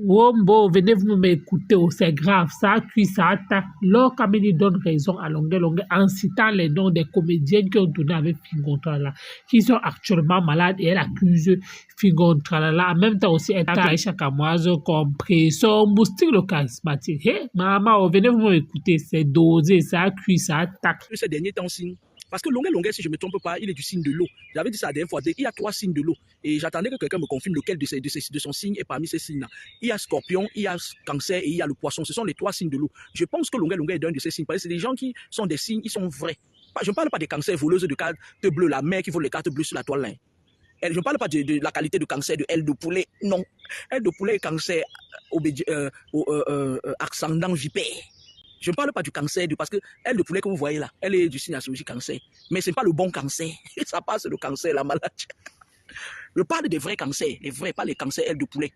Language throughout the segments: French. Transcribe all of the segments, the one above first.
Wombo, venez vous m'écouter, oh, c'est grave, ça cuit, ça attaque. Lord Kamini donne raison à longueur, en citant les noms des comédiennes qui ont tourné avec Fingontrala, qui sont actuellement malades et elle accuse Fingontrala. En même temps aussi, elle a Aïcha Kamoise comme son moustique le charismatique. Hey, maman, oh, venez vous m'écouter, c'est dosé, ça cuit, ça attaque. Ces derniers temps, parce que Longuet, si je ne me trompe pas, il est du signe de l'eau. J'avais dit ça la dernière fois. Il y a 3 signes de l'eau. Et j'attendais que quelqu'un me confirme lequel de son signe est parmi ces signes-là. Il y a Scorpion, il y a Cancer et il y a le Poisson. Ce sont les 3 signes de l'eau. Je pense que Longuet est d'un de ces signes. Parce que c'est des gens qui sont des signes, ils sont vrais. Je ne parle pas des cancers voleuses de cartes bleues, la mère qui vole les cartes bleues sur la toile. Je ne parle pas de la qualité de cancer de aile de poulet. Non. Aile de poulet et cancer ascendant vipère. Je ne parle pas du cancer, parce que elle, le poulet que vous voyez là, elle est du signe astrologique cancer. Mais ce n'est pas le bon cancer. Ça passe le cancer, la maladie. Je parle des vrais cancers, les vrais, pas les cancers, elle de poulet.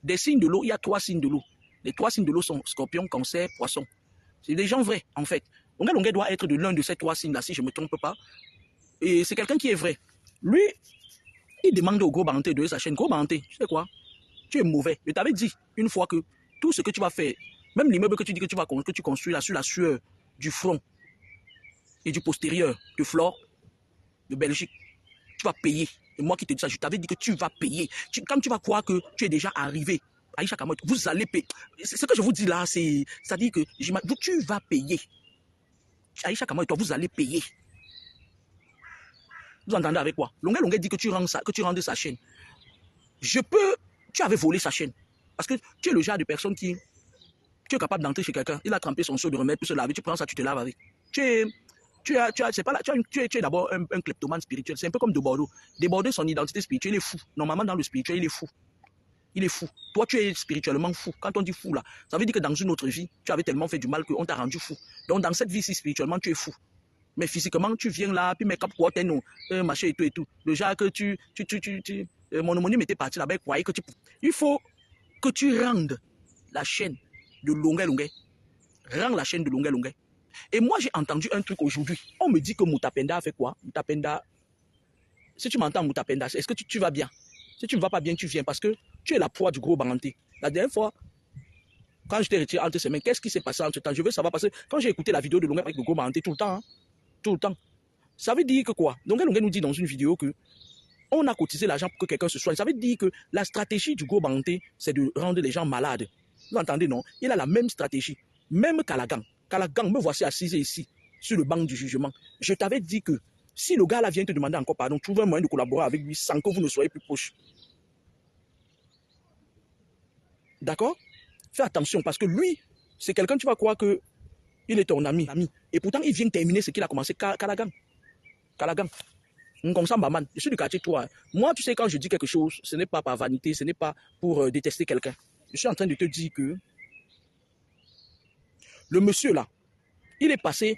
Des signes de l'eau, il y a 3 signes de l'eau. Les 3 signes de l'eau sont Scorpion, Cancer, Poisson. C'est des gens vrais, en fait. Longuet doit être de l'un de ces 3 signes-là, si je ne me trompe pas. Et c'est quelqu'un qui est vrai. Lui, il demande au Gros Baranté de sa chaîne. Gros Baranté, tu sais quoi? Tu es mauvais. Je t'avais dit une fois que tout ce que tu vas faire, même l'immeuble que tu dis que tu construis là sur la sueur du front et du postérieur de Flore, de Belgique, tu vas payer. Et moi qui te dis ça, je t'avais dit que tu vas payer. Quand tu vas croire que tu es déjà arrivé, Aïcha Kamoy, vous allez payer. Ce que je vous dis là, ça dit que tu vas payer. Aïcha Kamoy, toi, vous allez payer. Vous entendez avec quoi? Longuet dit que tu rends sa chaîne. Tu avais volé sa chaîne. Parce que tu es le genre de personne qui est capable d'entrer chez quelqu'un, il a trempé son seau de remède pour se laver, tu prends ça, tu te laves avec. Tu es d'abord un kleptomane spirituel. C'est un peu comme de Bordeaux. De Bordeaux, son identité spirituelle, il est fou. Normalement, dans le spirituel, il est fou. Il est fou. Toi, tu es spirituellement fou. Quand on dit fou, là, ça veut dire que dans une autre vie, tu avais tellement fait du mal qu'on t'a rendu fou. Donc, dans cette vie-ci, spirituellement, tu es fou. Mais physiquement, tu viens là, puis make-up, quoi, machin et tout et tout. Le genre que mon homonyme était parti là-bas, croyait que il faut que tu rendes la chaîne de Longuet. Rends la chaîne de Longuet. Et moi, j'ai entendu un truc aujourd'hui. On me dit que Moutapenda a fait quoi? Moutapenda, si tu m'entends, Moutapenda, est-ce que tu vas bien? Si tu ne vas pas bien, tu viens parce que tu es la proie du Gros Baranté. La dernière fois, quand je t'ai retiré entre ces mains, qu'est-ce qui s'est passé entre temps? Je veux savoir parce que quand j'ai écouté la vidéo de Longuet avec le Gros Baranté tout le temps, ça veut dire que quoi? Longuet nous dit dans une vidéo que on a cotisé l'argent pour que quelqu'un se soigne. Ça veut dire que la stratégie du Gros Baranté, c'est de rendre les gens malades. Vous entendez, non? Il a la même stratégie. Même Kalagan. Kalagan, me voici assise ici, sur le banc du jugement. Je t'avais dit que si le gars là vient te demander encore pardon, trouve un moyen de collaborer avec lui sans que vous ne soyez plus proches. D'accord? Fais attention parce que lui, c'est quelqu'un, tu vas croire que il est ton ami. Et pourtant, il vient terminer ce qu'il a commencé. Kalagan. Je suis du quartier 3. Moi, tu sais, quand je dis quelque chose, ce n'est pas par vanité, ce n'est pas pour détester quelqu'un. Je suis en train de te dire que le monsieur là, il est passé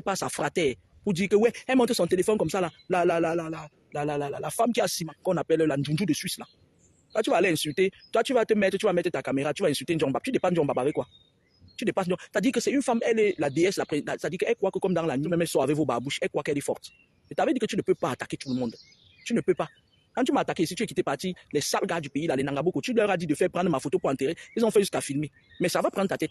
par sa fratère pour dire que ouais, elle monte son téléphone comme ça là, la femme qui a Sima, qu'on appelle la Njunju de Suisse là. Là, tu vas aller insulter, toi tu vas mettre ta caméra, tu vas insulter Ndjongba. Tu dépasses Ndjongba avec quoi? Tu dépasses Ndjongba. T'as dit que c'est une femme, elle est la déesse, ça dit qu'elle croit que comme dans la nuit, même elle sort avec vos babouches, elle croit qu'elle est forte. Je t'avais dit que tu ne peux pas attaquer tout le monde. Tu ne peux pas. Quand tu m'as attaqué, si tu es quitté parti, les sales gars du pays, là, les Nangaboko, tu leur as dit de faire prendre ma photo pour enterrer. Ils ont fait jusqu'à filmer. Mais ça va prendre ta tête.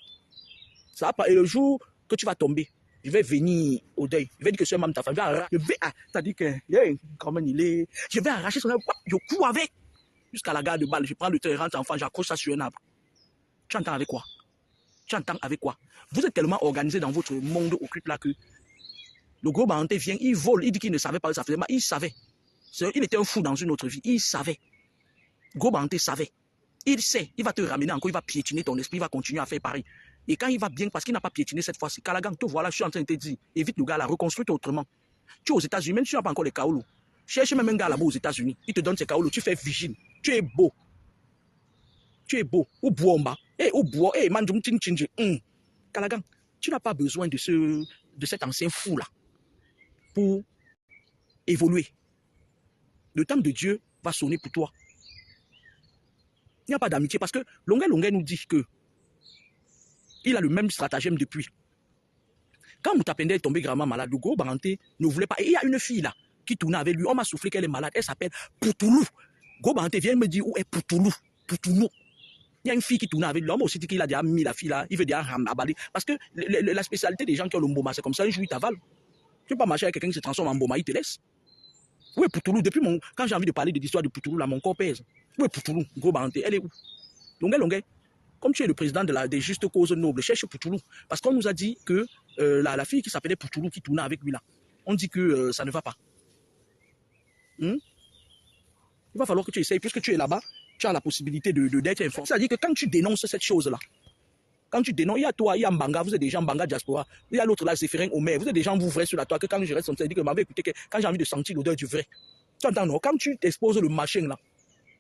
Ça va pas. Et le jour que tu vas tomber, je vais venir au deuil. Je vais dire que c'est même ta femme. T'as dit que, comment il est. Je vais arracher son arbre. Je cours avec. Jusqu'à la gare de balle. Je prends le train, rentre enfant, j'accroche ça sur un arbre. Tu entends avec quoi? Vous êtes tellement organisé dans votre monde occulte là que le Gros Baranté vient, il vole, il dit qu'il ne savait pas, ça faisait mal. Il savait. Il était un fou dans une autre vie. Il savait. Gros Baranté savait. Il sait. Il va te ramener encore, il va piétiner ton esprit, il va continuer à faire pareil. Et quand il va bien, parce qu'il n'a pas piétiné cette fois-ci, Kalagan, te voilà, je suis en train de te dire, évite le gars là, reconstruis autrement. Tu es aux États-Unis, même si tu n'as pas encore les kaoulous. Cherche même un gars là-bas aux États-Unis, il te donne ses kaoulous, tu fais vigile. Tu es beau. Ou boomba. Ou bois. Manjum ting ting. Kalagan, tu n'as pas besoin de cet ancien fou là pour évoluer. Le temps de Dieu va sonner pour toi. Il n'y a pas d'amitié parce que Longuet nous dit que il a le même stratagème depuis. Quand Moutapenda est tombé gravement malade, le Gros Baranté ne voulait pas. Et il y a une fille là qui tournait avec lui. On m'a soufflé qu'elle est malade. Elle s'appelle Poutoulou. Gros Baranté vient me dire où est Poutoulou. Il y a une fille qui tournait avec l'homme aussi, dit qu'il a déjà mis la fille là, il veut déjà abaler. Parce que la spécialité des gens qui ont le mboma, c'est comme ça, un jour il t'avale. Tu ne peux pas marcher avec quelqu'un qui se transforme en mboma, il te laisse. Oui, Poutoulou, quand j'ai envie de parler de l'histoire de Poutoulou, là, mon corps pèse. Oui, Poutoulou, gros banté, elle est où? Longuet, comme tu es le président des justes causes nobles, cherche Poutoulou. Parce qu'on nous a dit que la fille qui s'appelait Poutoulou, qui tournait avec lui là, on dit que ça ne va pas. Il va falloir que tu essayes, puisque tu es là-bas, tu as la possibilité d'être informé. C'est-à-dire que quand tu dénonces cette chose-là, quand tu dénonces, il y a toi, il y a Mbanga, vous êtes des gens Mbanga diaspora, il y a l'autre là, Zéphirin Omer, vous êtes des gens, vous vrais sur la toile, que quand je reste comme ça, il dit que m'avait écouté, que quand j'ai envie de sentir l'odeur du vrai. Tu entends, non? Quand tu exposes le machin là,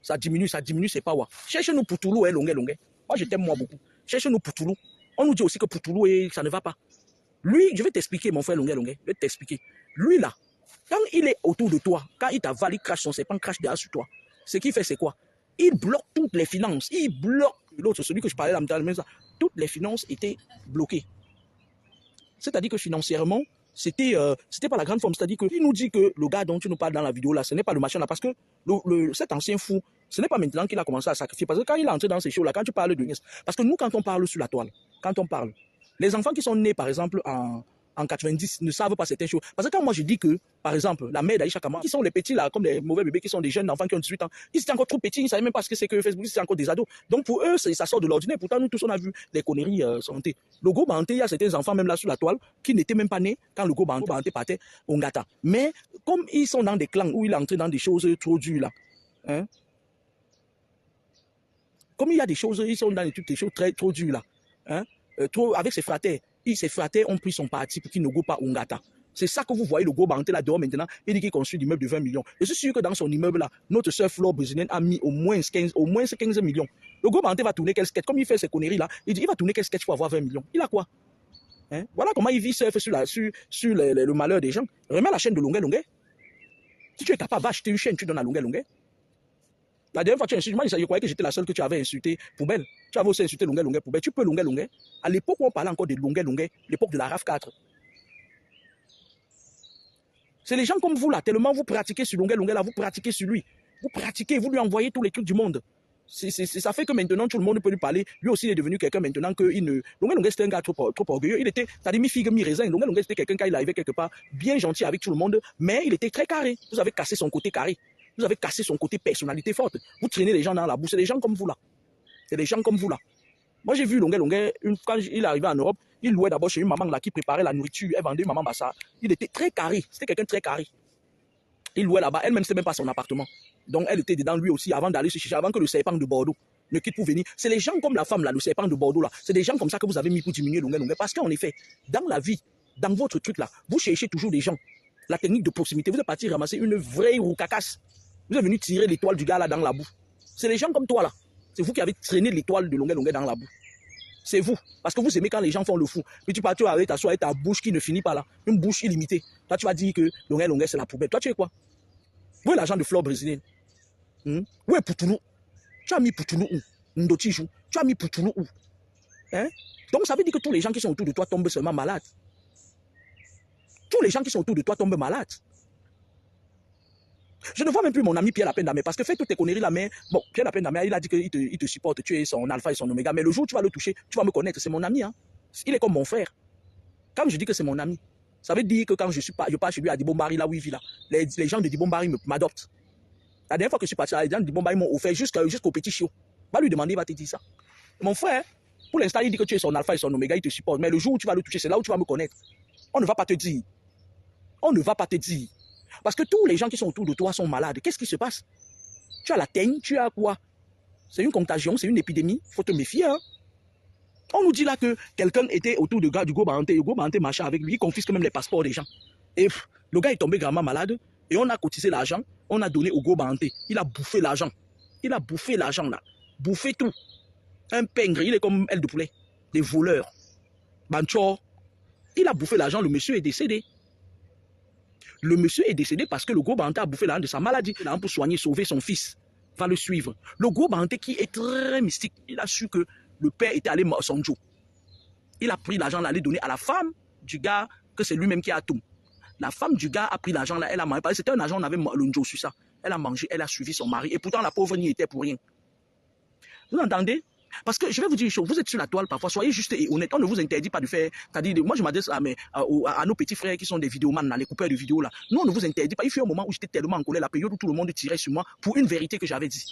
ça diminue, c'est pas ouais. Cherche-nous Poutoulou, Longuet. Moi, je t'aime moi beaucoup. Cherche-nous Poutoulou. On nous dit aussi que Poutoulou, ça ne va pas. Lui, je vais t'expliquer, mon frère Longuet, je vais t'expliquer. Lui là, quand il est autour de toi, quand il t'avale, il crache son serpent, crache derrière sur toi. Ce qu'il fait, c'est quoi? Il bloque toutes les finances. Il bloque l'autre, celui que je parlais là, toutes les finances étaient bloquées. C'est-à-dire que financièrement, c'était pas la grande forme. C'est-à-dire qu'il nous dit que le gars dont tu nous parles dans la vidéo là, ce n'est pas le machin là, parce que cet ancien fou, ce n'est pas maintenant qu'il a commencé à sacrifier. Parce que quand il est entré dans ces shows là, quand tu parles de Niès, parce que nous, quand on parle sur la toile, quand on parle, les enfants qui sont nés, par exemple, en 90 ne savent pas certaines choses. Parce que quand moi je dis que, par exemple, la mère d'Aïcha Kamara, qui sont les petits là, comme les mauvais bébés, qui sont des jeunes enfants qui ont 18 ans, ils étaient encore trop petits, ils ne savaient même pas ce que c'est que Facebook, c'était encore des ados. Donc pour eux, ça sort de l'ordinaire. Pourtant, nous tous, on a vu les conneries santé. Le Go Banté, il y a certains enfants, même là sur la toile, qui n'étaient même pas nés quand le Go Banté partait au Ngata. Mais comme ils sont dans des clans où il est entré dans des choses trop dures là, hein, comme il y a des choses, ils sont dans des choses trop dures là, hein, avec ses fratés. Ses fratés ont pris son parti pour qu'il ne go pas au Ngata. C'est ça que vous voyez le Go Banté là dehors maintenant. Il dit qu'il construit l'immeuble de 20 millions. Je suis sûr que dans son immeuble là, notre sœur Flore brésilienne a mis au moins 15 millions. Le Go Banté va tourner quel sketch? Comme il fait ces conneries là, il dit il va tourner quel sketch pour avoir 20 millions. Il a quoi? Hein? Voilà comment il vit surfe sur le malheur des gens. Remets la chaîne de Longuet. Si tu es capable d'acheter une chaîne, tu donnes à Longuet. La dernière fois, tu as insulté, moi, je croyais que j'étais la seule que tu avais insulté Poubelle. Tu avais aussi insulté Longuet Poubelle. Tu peux Longuet. À l'époque où on parlait encore de Longuet, l'époque de la RAF 4. C'est les gens comme vous là, tellement vous pratiquez sur Longuet là, vous pratiquez sur lui. Vous pratiquez, vous lui envoyez tous les trucs du monde. Ça fait que maintenant tout le monde peut lui parler. Lui aussi il est devenu quelqu'un maintenant que il ne. Longuet c'était un gars trop orgueilleux. Il était, t'as dit mi-figue, mi-raisin. Longuet c'était quelqu'un quand il arrivait quelque part, bien gentil avec tout le monde, mais il était très carré. Vous avez cassé son côté carré. Vous avez cassé son côté personnalité forte. Vous traînez les gens dans la boue. C'est des gens comme vous là. C'est des gens comme vous là. Moi j'ai vu Longuet, quand il arrivait en Europe, il louait d'abord chez une maman là qui préparait la nourriture. Elle vendait une maman bassa. Il était très carré. C'était quelqu'un de très carré. Il louait là-bas. Elle-même ne savait même pas son appartement. Donc elle était dedans lui aussi avant d'aller se chercher, avant que le serpent de Bordeaux ne quitte pour venir. C'est les gens comme la femme là, le serpent de Bordeaux là. C'est des gens comme ça que vous avez mis pour diminuer Longuet. Parce qu'en effet, dans la vie, dans votre truc là, vous cherchez toujours des gens. La technique de proximité, vous êtes parti ramasser une vraie roucacasse. Vous êtes venu tirer l'étoile du gars là dans la boue. C'est les gens comme toi là. C'est vous qui avez traîné l'étoile de Longuet dans la boue. C'est vous. Parce que vous aimez quand les gens font le fou. Puis tu pars avec ta bouche qui ne finit pas là. Une bouche illimitée. Toi, tu vas dire que Longuet, c'est la poubelle. Toi, tu es quoi? Où est l'argent de Flore brésilienne? Où est Poutoulou? Tu as mis Poutoulou où? Ndotijou. Tu as mis Poutoulou où? Hein? Donc, ça veut dire que tous les gens qui sont autour de toi tombent seulement malades. Tous les gens qui sont autour de toi tombent malades. Je ne vois même plus mon ami Pierre Lapendamé parce que fait toutes tes conneries là, mais bon, Pierre Lapendamé, il a dit qu'il te supporte, tu es son alpha et son oméga, mais le jour où tu vas le toucher, tu vas me connaître, c'est mon ami, hein. Il est comme mon frère. Quand je dis que c'est mon ami, ça veut dire que quand je pars chez lui à Dibombari, là où il vit là, les gens de Dibombari m'adoptent. La dernière fois que je suis parti, les gens de Dibombari m'ont offert jusqu'au petit chiot. Va lui demander, il va te dire ça. Mon frère, pour l'instant, il dit que tu es son alpha et son oméga, il te supporte, mais le jour où tu vas le toucher, c'est là où tu vas me connaître. On ne va pas te dire. On ne va pas te dire. Parce que tous les gens qui sont autour de toi sont malades. Qu'est-ce qui se passe? Tu as la teigne, tu as quoi? C'est une contagion, c'est une épidémie. Il faut te méfier. Hein? On nous dit là que quelqu'un était autour du Go Banté. Le Go Banté marchait avec lui. Il confisque même les passeports des gens. Et le gars est tombé gravement malade. Et on a cotisé l'argent. On a donné au Go Banté. Il a bouffé l'argent. Il a bouffé l'argent là. Bouffé tout. Un pingre. Il est comme aile de poulet. Des voleurs. Banchor. Il a bouffé l'argent. Le monsieur est décédé. Le monsieur est décédé parce que le Go Banté a bouffé l'argent de sa maladie. Il a pour soigner, sauver son fils. Va le suivre. Le Go Banté qui est très mystique, il a su que le père était allé à Sonjo. Il a pris l'argent, l'aller donner à la femme du gars, que c'est lui-même qui a tout. La femme du gars a pris l'argent, là, elle a mangé. C'était un argent, on avait le Njo sur ça. Elle a mangé, elle a suivi son mari. Et pourtant, la pauvre n'y était pour rien. Vous entendez? Parce que je vais vous dire une chose, vous êtes sur la toile parfois, soyez juste et honnête. On ne vous interdit pas de faire, c'est-à-dire, moi je m'adresse à nos petits frères qui sont des vidéomans, les coupeurs de vidéos là. Nous, on ne vous interdit pas. Il fut un moment où j'étais tellement en colère, la période où tout le monde tirait sur moi pour une vérité que j'avais dit.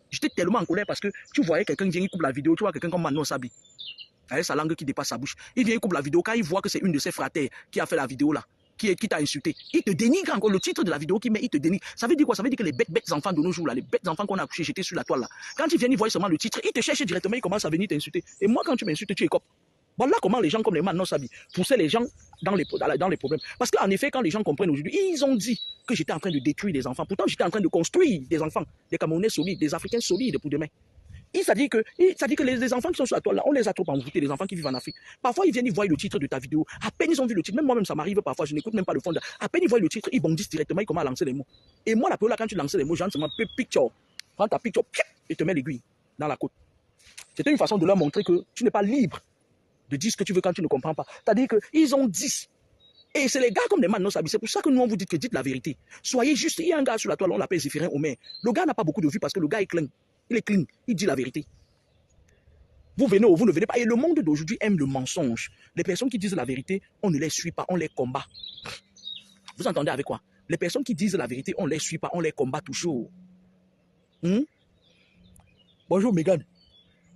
J'étais tellement en colère parce que tu voyais quelqu'un qui vient, il coupe la vidéo, tu vois quelqu'un comme Manon Sabi, avec sa langue qui dépasse sa bouche. Il vient, il coupe la vidéo, quand il voit que c'est une de ses fratères qui a fait la vidéo là, qui t'a insulté, il te dénigre encore le titre de la vidéo qu'il met, il te dénigre. Ça veut dire quoi? Ça veut dire que les bêtes enfants de nos jours là, les bêtes enfants qu'on a accouchés, j'étais sur la toile là. Quand ils viennent, ils voient seulement le titre, ils te cherchent directement, ils commencent à venir t'insulter. Et moi, quand tu m'insultes, tu écopes. Voilà comment les gens comme les Manon Sabi poussaient les gens dans les problèmes. Parce qu'en effet, quand les gens comprennent aujourd'hui, ils ont dit que j'étais en train de détruire des enfants. Pourtant, j'étais en train de construire des enfants, des Camerounais solides, des Africains solides pour demain. Ça dit que les enfants qui sont sur la toile là, on les a trop envoûtés, les enfants qui vivent en Afrique. Parfois, ils viennent, ils voient le titre de ta vidéo. À peine ils ont vu le titre, même moi-même, ça m'arrive parfois, je n'écoute même pas le fond. À peine ils voient le titre, ils bondissent directement, ils commencent à lancer les mots. Et moi, la période là, quand tu lances les mots, j'entends seulement picture. Prends ta picture et te mets l'aiguille dans la côte. C'était une façon de leur montrer que tu n'es pas libre de dire ce que tu veux quand tu ne comprends pas. C'est-à-dire qu'ils ont dit. Et c'est les gars comme les Manon Sabi. C'est pour ça que nous, on vous dit que dites la vérité. Soyez juste. Il y a un gars sur la toile, on l'appelle Zéphirin Omer. Le gars n'a pas beaucoup de vues parce que le gars est clean. Il est clean. Il dit la vérité. Vous venez ou vous ne venez pas. Et le monde d'aujourd'hui aime le mensonge. Les personnes qui disent la vérité, on ne les suit pas, on les combat. Vous entendez avec quoi? Les personnes qui disent la vérité, on ne les suit pas, on les combat toujours. Bonjour, Mégane.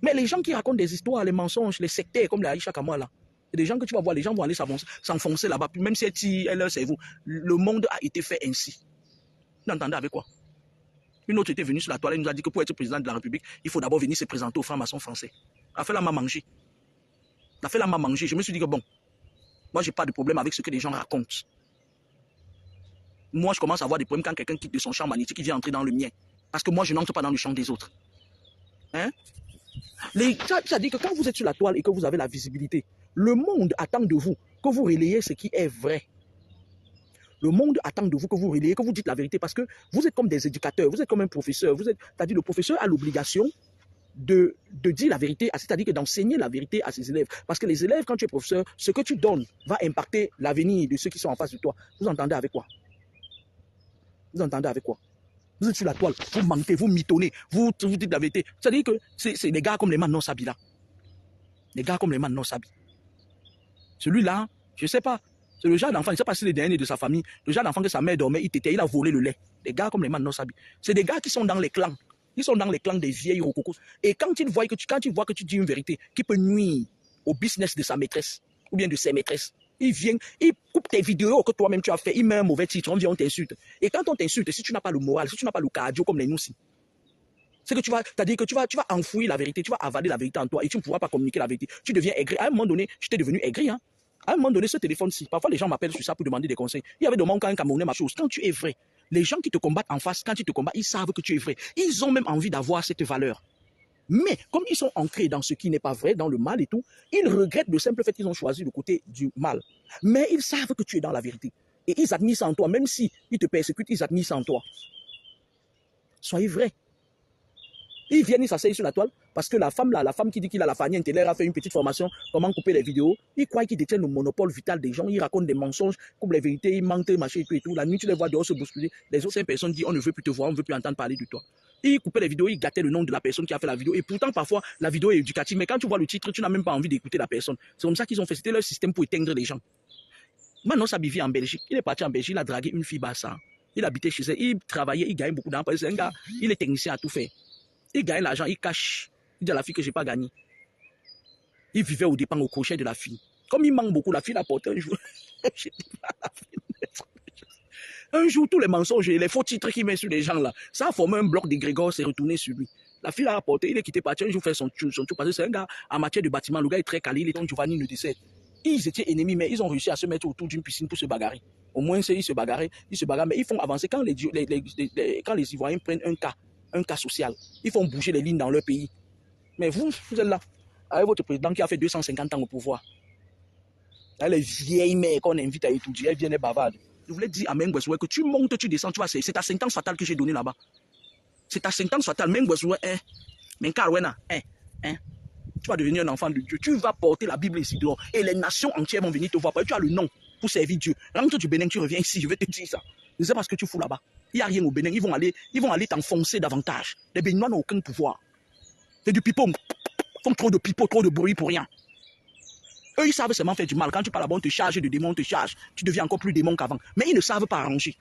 Mais les gens qui racontent des histoires, les mensonges, les sectaires comme les Aïcha Kamoa là, c'est des gens que tu vas voir, les gens vont aller s'enfoncer là-bas, même si elle leur cerveau. Le monde a été fait ainsi. Vous entendez avec quoi? Une autre était venue sur la toile, elle nous a dit que pour être président de la République, il faut d'abord venir se présenter aux francs-maçons français. Elle a fait la main manger. Elle a fait la main manger. Je me suis dit que bon, moi, je n'ai pas de problème avec ce que les gens racontent. Moi, je commence à avoir des problèmes quand quelqu'un quitte de son champ magnétique, il vient entrer dans le mien. Parce que moi, je n'entre pas dans le champ des autres. Hein? Ça dit que quand vous êtes sur la toile et que vous avez la visibilité, le monde attend de vous que vous relayez ce qui est vrai. Le monde attend de vous que vous relayez, que vous dites la vérité, parce que vous êtes comme des éducateurs, vous êtes comme un professeur. C'est-à-dire le professeur a l'obligation de dire la vérité, c'est-à-dire que d'enseigner la vérité à ses élèves. Parce que les élèves, quand tu es professeur, ce que tu donnes va impacter l'avenir de ceux qui sont en face de toi. Vous entendez avec quoi? Vous entendez avec quoi? Vous êtes sur la toile, vous mentez, vous mitonnez, vous dites la vérité. C'est-à-dire que c'est des gars comme les Manon Sabi là. Les gars comme les Manon Sabi. Celui-là, je ne sais pas. C'est le genre d'enfant, je ne sais pas si c'est le dernier de sa famille, le genre d'enfant que sa mère dormait, il a volé le lait. Des gars comme les Manon Sabi. C'est des gars qui sont dans les clans. Ils sont dans les clans des vieilles rococos. Et quand ils voient que tu dis une vérité qui peut nuire au business de sa maîtresse ou bien de ses maîtresses, ils viennent, ils coupent tes vidéos que toi-même tu as fait, ils mettent un mauvais titre, on t'insulte. Et quand on t'insulte, si tu n'as pas le moral, si tu n'as pas le cardio comme les noussis, c'est que c'est-à-dire que tu vas enfouir la vérité, tu vas avaler la vérité en toi et tu ne pourras pas communiquer la vérité. Tu deviens aigri. À un moment donné, j'étais devenu aigri. Hein. À un moment donné, ce téléphone-ci, parfois les gens m'appellent sur ça pour demander des conseils. Il y avait des moments quand un Camerounais m'a chose. Quand tu es vrai, les gens qui te combattent en face, quand ils te combattent, ils savent que tu es vrai. Ils ont même envie d'avoir cette valeur. Mais comme ils sont ancrés dans ce qui n'est pas vrai, dans le mal et tout, ils regrettent le simple fait qu'ils ont choisi le côté du mal. Mais ils savent que tu es dans la vérité. Et ils admirent ça en toi, même si ils te persécutent, ils admirent ça en toi. Soyez vrai. Ils viennent, ils s'asseyent sur la toile, parce que la femme qui dit qu'il a la famille intellectuelle a fait une petite formation, comment couper les vidéos. Ils croient qu'ils détiennent le monopole vital des gens, ils racontent des mensonges, coupent les vérités, ils mentent, machin et tout et tout. La nuit, tu les vois dehors se bousculer. Les autres, ces personnes disent, on ne veut plus te voir, on ne veut plus entendre parler de toi. Ils coupaient les vidéos, ils gâtaient le nom de la personne qui a fait la vidéo. Et pourtant, parfois, la vidéo est éducative, mais quand tu vois le titre, tu n'as même pas envie d'écouter la personne. C'est comme ça qu'ils ont fait, c'était leur système pour éteindre les gens. Manon Sabi vit en Belgique. Il est parti en Belgique, il a dragué une fille Bassa. Il habitait chez elle, il travaillait, il gagnait beaucoup d'argent. C'est un gars, il est technicien à tout faire. Il gagne l'argent, il cache. Il dit à la fille que je n'ai pas gagné. Il vivait au dépens au crochet de la fille. Comme il manque beaucoup, la fille l'a porté un jour. Un jour, tous les mensonges et les faux titres qu'il met sur les gens là, ça a formé un bloc de Grégor, s'est retourné sur lui. La fille l'a apporté, il est quitté parti un jour faire son tour, parce que c'est un gars en matière de bâtiment, le gars est très calé, il est donc Giovanni le décède. Ils étaient ennemis, mais ils ont réussi à se mettre autour d'une piscine pour se bagarrer. Au moins, ils se bagarrent, mais ils font avancer. Quand les Ivoiriens prennent un cas social, ils font bouger les lignes dans leur pays. Mais vous êtes là, avec votre président qui a fait 250 ans au pouvoir. Les vieilles mères qu'on invite à étudier, elles viennent bavardes. Je voulais dire à Mengwesoué que tu montes, tu descends, tu vois, c'est ta sentence fatale que j'ai donnée là-bas. C'est ta sentence fatale, Mengwesoué, tu vas devenir un enfant de Dieu. Tu vas porter la Bible ici dehors. Et les nations entières vont venir te voir. Tu as le nom pour servir Dieu. Rentre du Bénin, tu reviens ici, je vais te dire ça. Je ne sais pas ce que tu fous là-bas. Il n'y a rien au Bénin. Ils vont aller t'enfoncer davantage. Les Béninois n'ont aucun pouvoir. C'est du pipeau. font trop de pipeaux, trop de bruit pour rien. Eux, ils savent seulement faire du mal. Quand tu parles là-bas, on te charge de démons, on te charge. Tu deviens encore plus démon qu'avant. Mais ils ne savent pas arranger.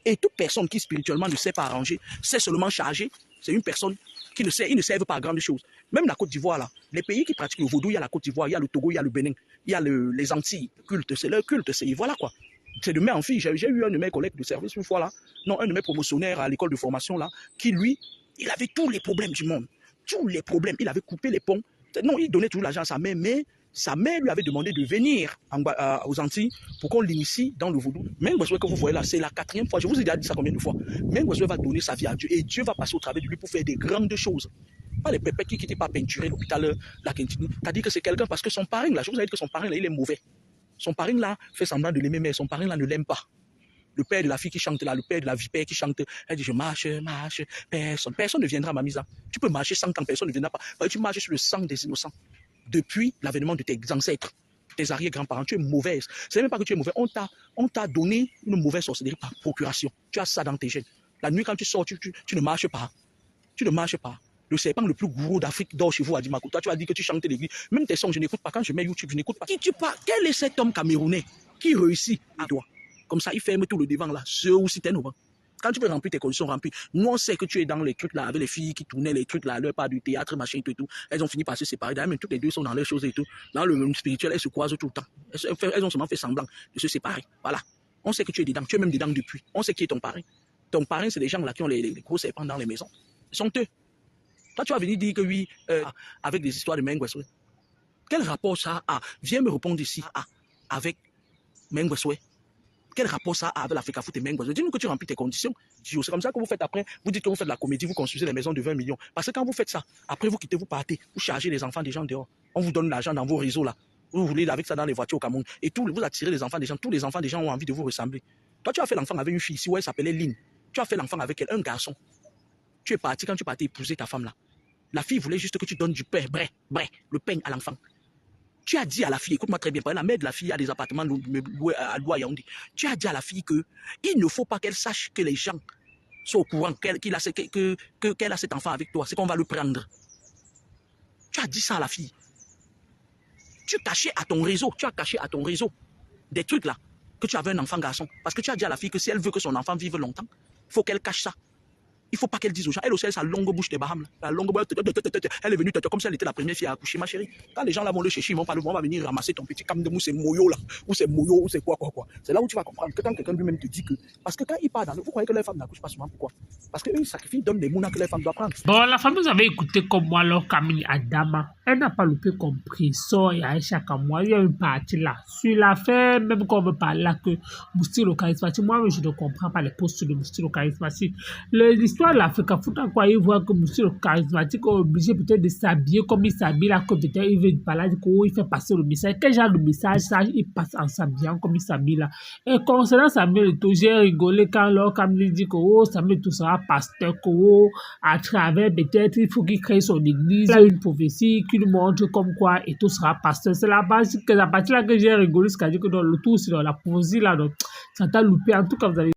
Et toute personne qui spirituellement ne sait pas arranger, sait seulement charger, c'est une personne qui ne sait, ils ne servent pas à grande chose. Même la Côte d'Ivoire, là, les pays qui pratiquent le vaudou, il y a la Côte d'Ivoire, il y a le Togo, il y a le Bénin, il y a les Antilles. Culte, c'est leur culte, c'est voilà quoi. C'est de mère en fille. J'ai eu un de mes collègues de service une fois là, non, un de mes promotionnaires à l'école de formation là, qui lui, il avait tous les problèmes du monde. Tous les problèmes. Il avait coupé les ponts. Non, il donnait tout l'argent à sa mère, mais sa mère lui avait demandé de venir aux Antilles pour qu'on l'initie dans le vaudou. Même que vous voyez là, c'est la 4e fois. Je vous ai déjà dit ça combien de fois. Même va donner sa vie à Dieu et Dieu va passer au travers de lui pour faire des grandes choses. Pas les pépettes qui n'étaient pas peinturés l'hôpital, la Quintini. T'as dit que c'est quelqu'un parce que son parrain là, je vous ai dit que son parrain là, il est mauvais. Son parrain là fait semblant de l'aimer, mais son parrain là ne l'aime pas. Le père de la fille qui chante là, le père de la vipère qui chante, elle dit je marche, personne ne viendra à ma mise. Tu peux marcher 100 ans, personne ne viendra pas. Tu marches sur le sang des innocents. Depuis l'avènement de tes ancêtres, tes arrière-grands-parents, tu es mauvaise. C'est même pas que tu es mauvais, on t'a donné une mauvaise sorcellerie par procuration. Tu as ça dans tes gènes. La nuit quand tu sors, tu ne marches pas. Tu ne marches pas. Le serpent le plus gros d'Afrique dort chez vous à Dimakou. Toi, tu as dit que tu chantes l'église. Même tes sons, je n'écoute pas. Quand je mets YouTube, je n'écoute pas. Qui tu parles? Quel est cet homme camerounais qui réussit à toi? Comme ça, il ferme tout le devant là. Ce ou si t'es nouveau. Quand tu peux remplir tes conditions remplies, nous on sait que tu es dans les trucs là avec les filles qui tournaient les trucs là, leur part du théâtre, machin, tout et tout. Elles ont fini par se séparer. D'ailleurs, même toutes les deux sont dans leurs choses et tout. Dans le monde spirituel, elles se croisent tout le temps. Elles ont seulement fait semblant de se séparer. Voilà. On sait que tu es dedans. Tu es même dedans depuis. On sait qui est ton parrain. Ton parrain, c'est les gens là qui ont les gros serpents dans les maisons. Ils sont eux. Toi, tu vas venir dire que oui, avec des histoires de Mengweswe. Quel rapport ça a? Viens me répondre ici avec Mengweswe. Quel rapport ça a avec l'Africa Foot et Mengweswe? Dis-nous que tu remplis tes conditions. C'est comme ça que vous faites après. Vous dites que vous faites de la comédie, vous construisez des maisons de 20 millions. Parce que quand vous faites ça, après vous quittez, vous partez, vous chargez les enfants des gens dehors. On vous donne l'argent dans vos réseaux là. Vous voulez avec ça dans les voitures au Cameroun. Et vous attirez les enfants des gens. Tous les enfants des gens ont envie de vous ressembler. Toi, tu as fait l'enfant avec une fille ici où elle s'appelait Lynn. Tu as fait l'enfant avec elle, un garçon. Tu es parti quand tu partais épouser ta femme là. La fille voulait juste que tu donnes du pain, le pain à l'enfant. Tu as dit à la fille, écoute-moi très bien, la mère de la fille a des appartements loués à Yaoundé. Tu as dit à la fille qu'il ne faut pas qu'elle sache que les gens sont au courant qu'elle a cet enfant avec toi, c'est qu'on va le prendre. Tu as dit ça à la fille. Tu as caché à ton réseau des trucs là, que tu avais un enfant garçon. Parce que tu as dit à la fille que si elle veut que son enfant vive longtemps, il faut qu'elle cache ça. Il ne faut pas qu'elle dise aux gens. Elle aussi, elle a sa longue bouche des Bahamas. La longue bouche, elle est venue comme si elle était la première fille à accoucher, ma chérie. Quand les gens là vont le chercher, ils vont pas le voir, on va venir ramasser ton petit cam de mousse, c'est moyo là, ou c'est moyo, ou c'est quoi. C'est là où tu vas comprendre que quand quelqu'un lui-même te dit que. Parce que quand il part dans le. Vous croyez que les femmes n'accouchent pas souvent, pourquoi? Parce qu'eux, ils sacrifient, donnent des mounas que les femmes doivent prendre. Bon, la femme, vous avez écouté comme moi, alors Camille Adama, elle n'a pas loupé compris. So, et Aïcha comme moi, il y a une partie là. Sur l'affaire, même quand on me parle là que Moustilo charismatique, moi, je ne comprends pas les postes de Moustilo charismatique. L'histoire de l'Afrique, faut quoi il voit que Moustilo charismatique est obligé peut-être de s'habiller comme il s'habille là, comme peut-être il veut parler, il fait passer le message. Quel genre de message ça, il passe en s'habillant comme il s'habille là. Et concernant Samuel Eto'o, j'ai rigolé quand l'or Camille dit que Samuel Eto'o sera pasteur, à travers peut-être il faut qu'il crée son église. Il a une prophétie qui nous montre comme quoi Eto'o sera pasteur. C'est la base que la partie là que j'ai rigolé, c'est-à-dire que dans le tout, c'est dans la prophétie là, donc ça t'a loupé. En tout cas, vous avez